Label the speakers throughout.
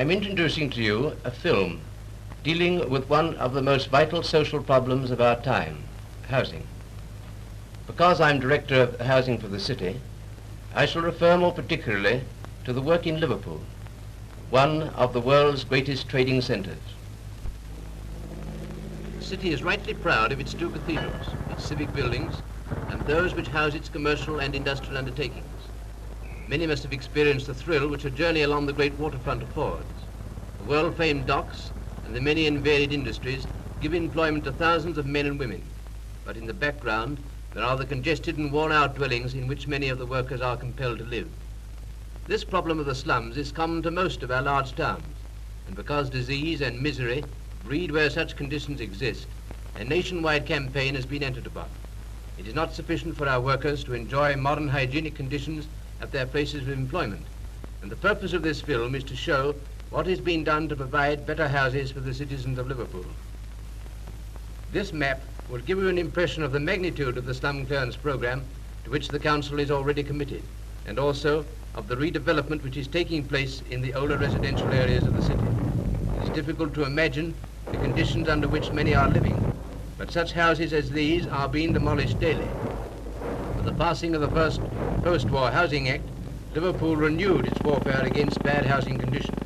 Speaker 1: I'm introducing to you a film dealing with one of the most vital social problems of our time, housing. Because I'm Director of Housing for the City, I shall refer more particularly to the work in Liverpool, one of the world's greatest trading centres. The city is rightly proud of its two cathedrals, its civic buildings, and those which house its commercial and industrial undertakings. Many must have experienced the thrill which a journey along the great waterfront affords. The world-famed docks and the many and varied industries give employment to thousands of men and women. But in the background, there are the congested and worn-out dwellings in which many of the workers are compelled to live. This problem of the slums is common to most of our large towns, and because disease and misery breed where such conditions exist, a nationwide campaign has been entered upon. It is not sufficient for our workers to enjoy modern hygienic conditions at their places of employment, and the purpose of this film is to show what is being done to provide better houses for the citizens of Liverpool. This map will give you an impression of the magnitude of the slum clearance program to which the Council is already committed, and also of the redevelopment which is taking place in the older residential areas of the city. It is difficult to imagine the conditions under which many are living, but such houses as these are being demolished daily. With the passing of the first Post-War Housing Act, Liverpool renewed its warfare against bad housing conditions.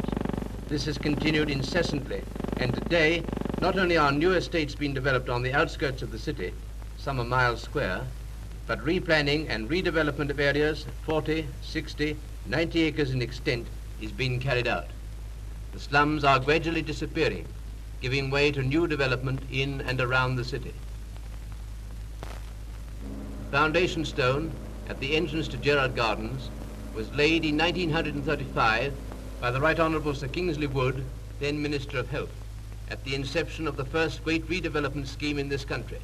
Speaker 1: This has continued incessantly, and today, not only are new estates being developed on the outskirts of the city, some a mile square, but replanning and redevelopment of areas 40, 60, 90 acres in extent is being carried out. The slums are gradually disappearing, giving way to new development in and around the city. The foundation stone at the entrance to Gerrard Gardens was laid in 1935 by the Right Honourable Sir Kingsley Wood, then Minister of Health, at the inception of the first great redevelopment scheme in this country.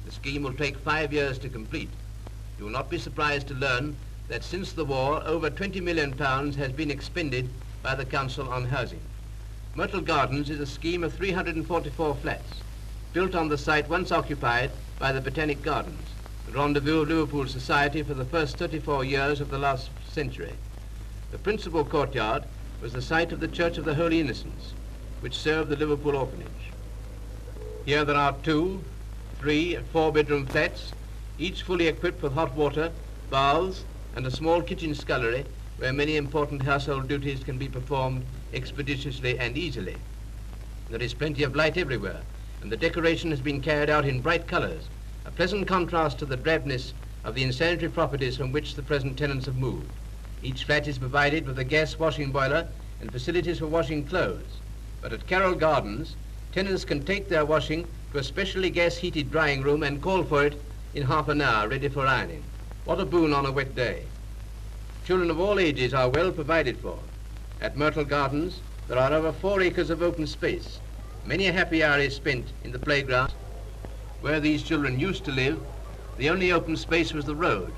Speaker 1: The scheme will take 5 years to complete. You will not be surprised to learn that since the war, over £20 million has been expended by the Council on housing. Myrtle Gardens is a scheme of 344 flats, built on the site once occupied by the Botanic Gardens, the rendezvous of Liverpool society for the first 34 years of the last century. The principal courtyard was the site of the Church of the Holy Innocents, which served the Liverpool orphanage. Here there are 2, 3, and 4-bedroom flats, each fully equipped with hot water, baths, and a small kitchen scullery where many important household duties can be performed expeditiously and easily. There is plenty of light everywhere, and the decoration has been carried out in bright colors, a pleasant contrast to the drabness of the insanitary properties from which the present tenants have moved. Each flat is provided with a gas washing boiler and facilities for washing clothes. But at Carroll Gardens, tenants can take their washing to a specially gas-heated drying room and call for it in half an hour, ready for ironing. What a boon on a wet day. Children of all ages are well provided for. At Myrtle Gardens, there are over 4 acres of open space. Many a happy hour is spent in the playground. Where these children used to live, the only open space was the road,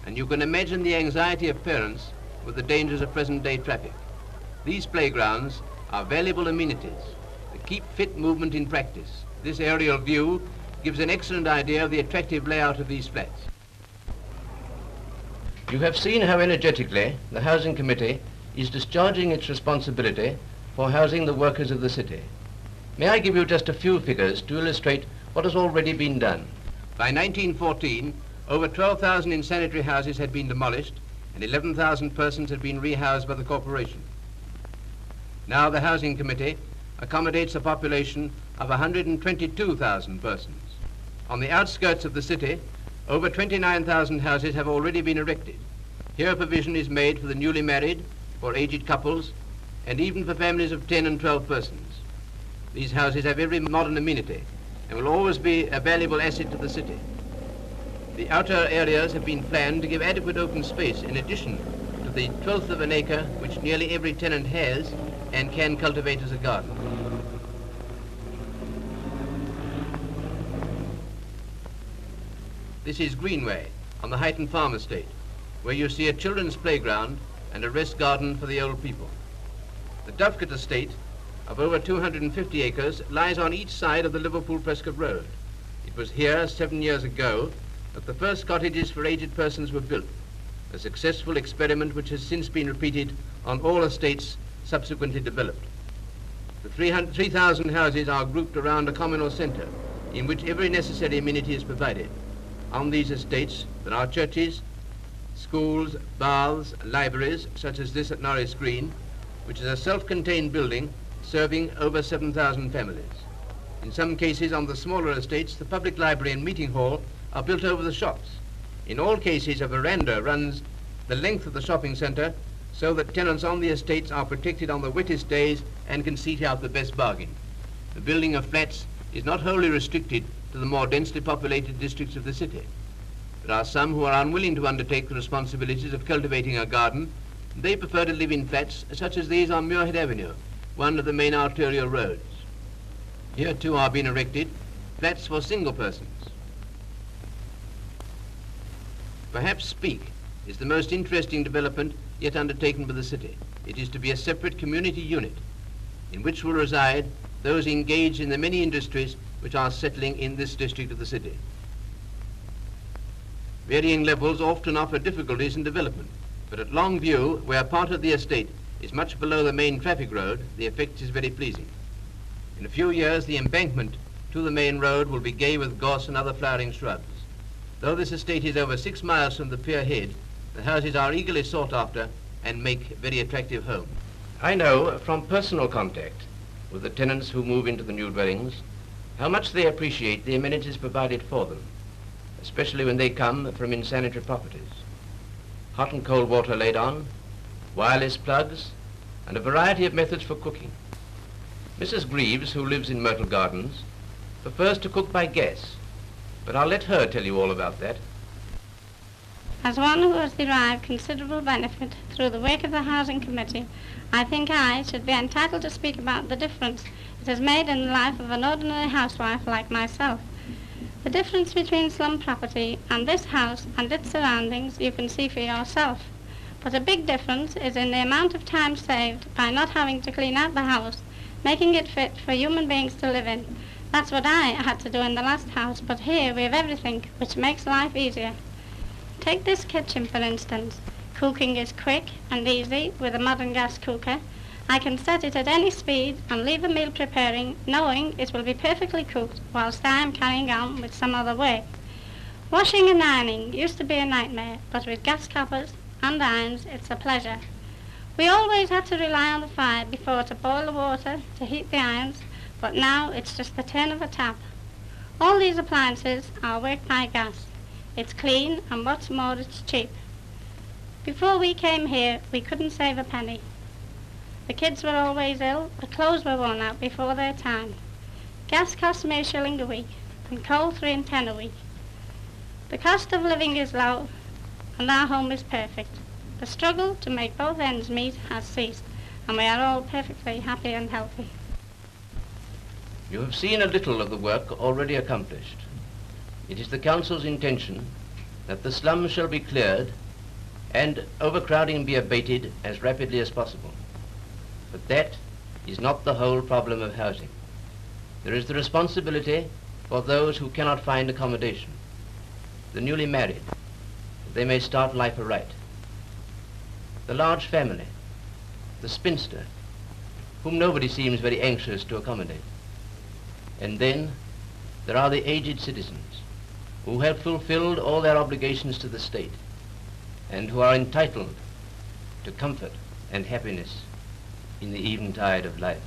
Speaker 1: and you can imagine the anxiety of parents with the dangers of present-day traffic. These playgrounds are valuable amenities that keep fit movement in practice. This aerial view gives an excellent idea of the attractive layout of these flats. You have seen how energetically the Housing Committee is discharging its responsibility for housing the workers of the city. May I give you just a few figures to illustrate what has already been done? By 1914, over 12,000 insanitary houses had been demolished and 11,000 persons had been rehoused by the corporation. Now the Housing Committee accommodates a population of 122,000 persons. On the outskirts of the city, over 29,000 houses have already been erected. Here provision is made for the newly married, for aged couples, and even for families of 10 and 12 persons. These houses have every modern amenity and will always be a valuable asset to the city. The outer areas have been planned to give adequate open space in addition to the 1/12 of an acre which nearly every tenant has and can cultivate as a garden. This is Greenway on the Highton Farm Estate, where you see a children's playground and a rest garden for the old people. The Dovecote Estate, of over 250 acres, lies on each side of the Liverpool-Prescott Road. It was here 7 years ago that the first cottages for aged persons were built, a successful experiment which has since been repeated on all estates subsequently developed. The 3,000 houses are grouped around a communal centre in which every necessary amenity is provided. On these estates there are churches, schools, baths, libraries, such as this at Norris Green, which is a self-contained building serving over 7,000 families. In some cases on the smaller estates, the public library and meeting hall are built over the shops. In all cases, a veranda runs the length of the shopping centre so that tenants on the estates are protected on the wettest days and can seek out the best bargain. The building of flats is not wholly restricted to the more densely populated districts of the city. There are some who are unwilling to undertake the responsibilities of cultivating a garden. They prefer to live in flats such as these on Muirhead Avenue, one of the main arterial roads. Here too are being erected flats for single persons. Perhaps Speke is the most interesting development yet undertaken by the city. It is to be a separate community unit in which will reside those engaged in the many industries which are settling in this district of the city. Varying levels often offer difficulties in development, but at long view, where part of the estate is much below the main traffic road, the effect is very pleasing. In a few years, the embankment to the main road will be gay with gorse and other flowering shrubs. Though this estate is over 6 miles from the pier head, the houses are eagerly sought after and make very attractive homes. I know from personal contact with the tenants who move into the new dwellings how much they appreciate the amenities provided for them, especially when they come from insanitary properties. Hot and cold water laid on, wireless plugs, and a variety of methods for cooking. Mrs. Greaves, who lives in Myrtle Gardens, prefers to cook by gas, but I'll let her tell you all about that.
Speaker 2: As one who has derived considerable benefit through the work of the Housing Committee, I think I should be entitled to speak about the difference it has made in the life of an ordinary housewife like myself. The difference between slum property and this house and its surroundings you can see for yourself. But a big difference is in the amount of time saved by not having to clean out the house, making it fit for human beings to live in. That's what I had to do in the last house, but here we have everything, which makes life easier. Take this kitchen, for instance. Cooking is quick and easy with a modern gas cooker. I can set it at any speed and leave a meal preparing, knowing it will be perfectly cooked whilst I am carrying on with some other work. Washing and ironing used to be a nightmare, but with gas coppers and irons, it's a pleasure. We always had to rely on the fire before to boil the water to heat the irons, but now it's just the turn of a tap. All these appliances are worked by gas. It's clean, and what's more, it's cheap. Before we came here, we couldn't save a penny. The kids were always ill, the clothes were worn out before their time. Gas cost me £1 a week, and coal 3 and 10 a week. The cost of living is low, and our home is perfect. The struggle to make both ends meet has ceased, and we are all perfectly happy and healthy.
Speaker 1: You have seen a little of the work already accomplished. It is the Council's intention that the slums shall be cleared and overcrowding be abated as rapidly as possible. But that is not the whole problem of housing. There is the responsibility for those who cannot find accommodation, the newly married, that they may start life aright, the large family, the spinster, whom nobody seems very anxious to accommodate. And then there are the aged citizens who have fulfilled all their obligations to the state and who are entitled to comfort and happiness in the eventide of life.